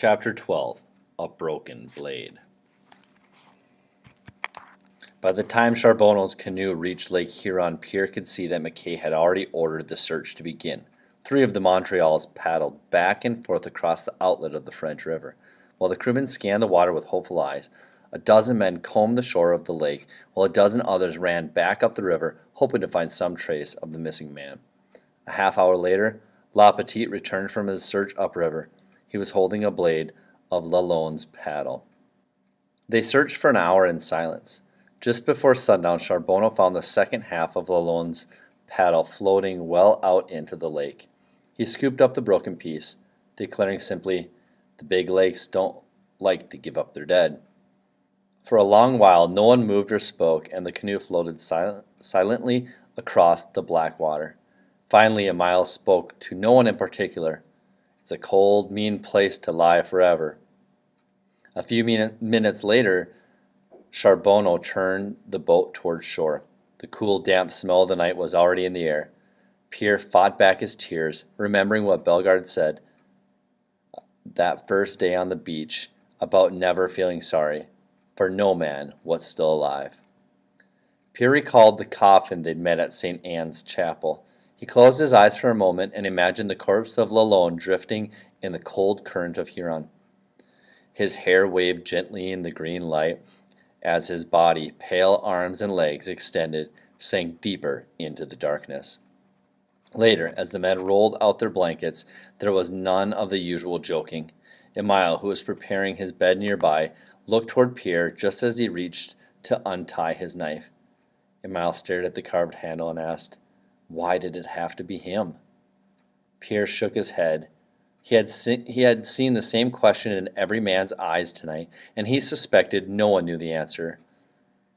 Chapter 12 A Broken Blade. By the time Charbonneau's canoe reached Lake Huron, Pierre could see that McKay had already ordered the search to begin. 3 of the Montreals paddled back and forth across the outlet of the French River. While the crewmen scanned the water with hopeful eyes, a dozen men combed the shore of the lake, while a dozen others ran back up the river, hoping to find some trace of the missing man. A half hour later, La Petite returned from his search upriver. He was holding a blade of Lalonde's paddle. They searched for an hour in silence. Just before sundown, Charbonneau found the second half of Lalonde's paddle floating well out into the lake. He scooped up the broken piece, declaring simply, "The big lakes don't like to give up their dead." For a long while, no one moved or spoke, and the canoe floated silently across the black water. Finally, Emile spoke to no one in particular. "It's a cold, mean place to lie forever." A few minutes later, Charbonneau turned the boat toward shore. The cool, damp smell of the night was already in the air. Pierre fought back his tears, remembering what Bellegarde said that first day on the beach about never feeling sorry, for no man was still alive. Pierre recalled the coffin they'd met at St. Anne's Chapel. He closed his eyes for a moment and imagined the corpse of Lalonde drifting in the cold current of Huron. His hair waved gently in the green light as his body, pale arms and legs extended, sank deeper into the darkness. Later, as the men rolled out their blankets, there was none of the usual joking. Emile, who was preparing his bed nearby, looked toward Pierre just as he reached to untie his knife. Emile stared at the carved handle and asked, "Why did it have to be him?" Pierre shook his head. He had seen the same question in every man's eyes tonight, and he suspected no one knew the answer.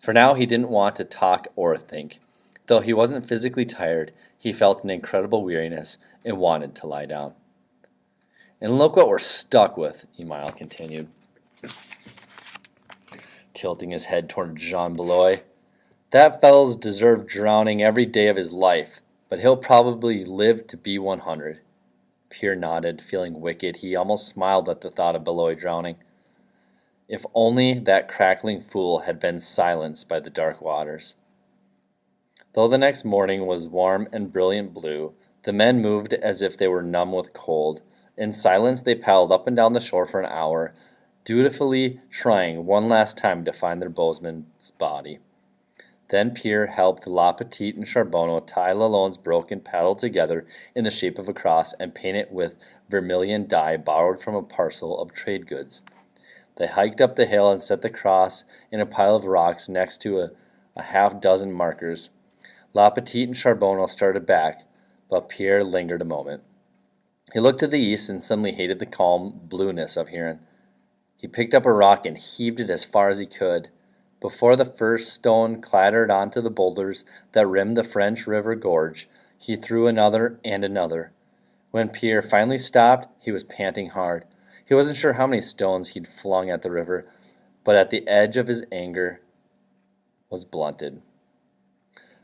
For now he didn't want to talk or think. Though he wasn't physically tired, he felt an incredible weariness and wanted to lie down. "And look what we're stuck with," Emile continued, tilting his head toward Jean Beloy. "That fellow's deserved drowning every day of his life, but he'll probably live to be 100. Pierre nodded, feeling wicked. He almost smiled at the thought of Beloy drowning. If only that crackling fool had been silenced by the dark waters. Though the next morning was warm and brilliant blue, the men moved as if they were numb with cold. In silence they paddled up and down the shore for an hour, dutifully trying one last time to find their bowsman's body. Then Pierre helped La Petite and Charbonneau tie Lalonde's broken paddle together in the shape of a cross and paint it with vermilion dye borrowed from a parcel of trade goods. They hiked up the hill and set the cross in a pile of rocks next to a half-dozen markers. La Petite and Charbonneau started back, but Pierre lingered a moment. He looked to the east and suddenly hated the calm blueness of Huron. He picked up a rock and heaved it as far as he could. Before the first stone clattered onto the boulders that rimmed the French River gorge, he threw another and another. When Pierre finally stopped, he was panting hard. He wasn't sure how many stones he'd flung at the river, but at the edge of his anger was blunted.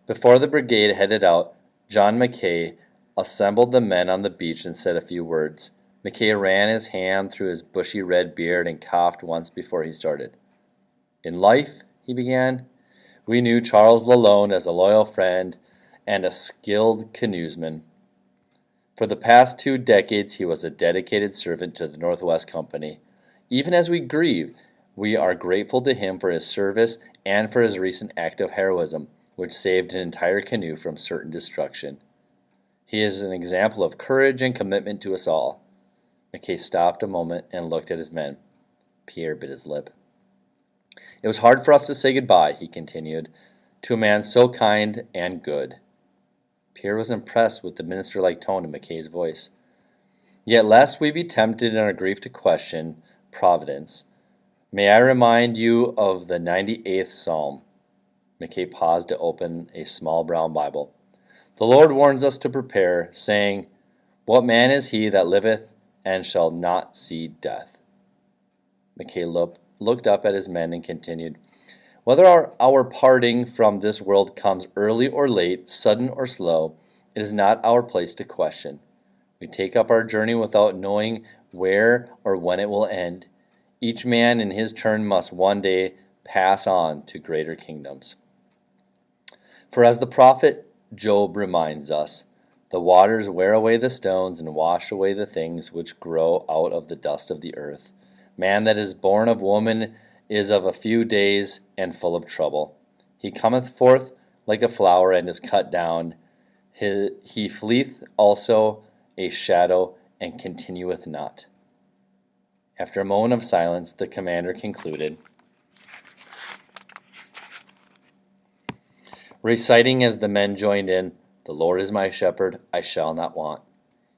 Before the brigade headed out, John McKay assembled the men on the beach and said a few words. McKay ran his hand through his bushy red beard and coughed once before he started. "In life," he began, "we knew Charles Lalonde as a loyal friend and a skilled canoesman. For the past 2 decades, he was a dedicated servant to the Northwest Company. Even as we grieve, we are grateful to him for his service and for his recent act of heroism, which saved an entire canoe from certain destruction. He is an example of courage and commitment to us all." McKay stopped a moment and looked at his men. Pierre bit his lip. "It was hard for us to say goodbye," he continued, "to a man so kind and good." Pierre was impressed with the minister-like tone of McKay's voice. "Yet lest we be tempted in our grief to question Providence, may I remind you of the 98th Psalm." McKay paused to open a small brown Bible. "The Lord warns us to prepare, saying, 'What man is he that liveth and shall not see death?'" McKay looked up at his men and continued, "Whether our parting from this world comes early or late, sudden or slow, it is not our place to question. We take up our journey without knowing where or when it will end. Each man in his turn must one day pass on to greater kingdoms. For as the prophet Job reminds us, the waters wear away the stones and wash away the things which grow out of the dust of the earth. Man that is born of woman is of a few days and full of trouble. He cometh forth like a flower and is cut down. He fleeth also a shadow and continueth not. After a moment of silence, the commander concluded, reciting as the men joined in, "The Lord is my shepherd, I shall not want.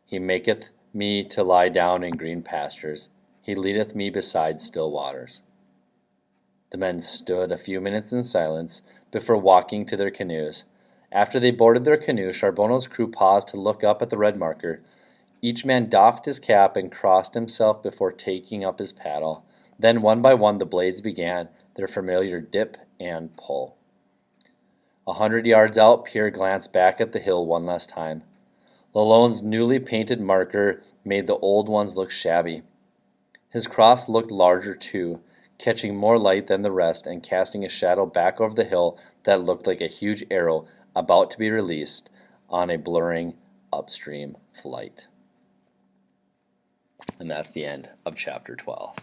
He maketh me to lie down in green pastures. He leadeth me beside still waters." The men stood a few minutes in silence before walking to their canoes. After they boarded their canoe, Charbonneau's crew paused to look up at the red marker. Each man doffed his cap and crossed himself before taking up his paddle. Then, one by one, the blades began their familiar dip and pull. 100 yards out, Pierre glanced back at the hill one last time. Lalonde's newly painted marker made the old ones look shabby. His cross looked larger, too, catching more light than the rest and casting a shadow back over the hill that looked like a huge arrow about to be released on a blurring upstream flight. And that's the end of chapter 12.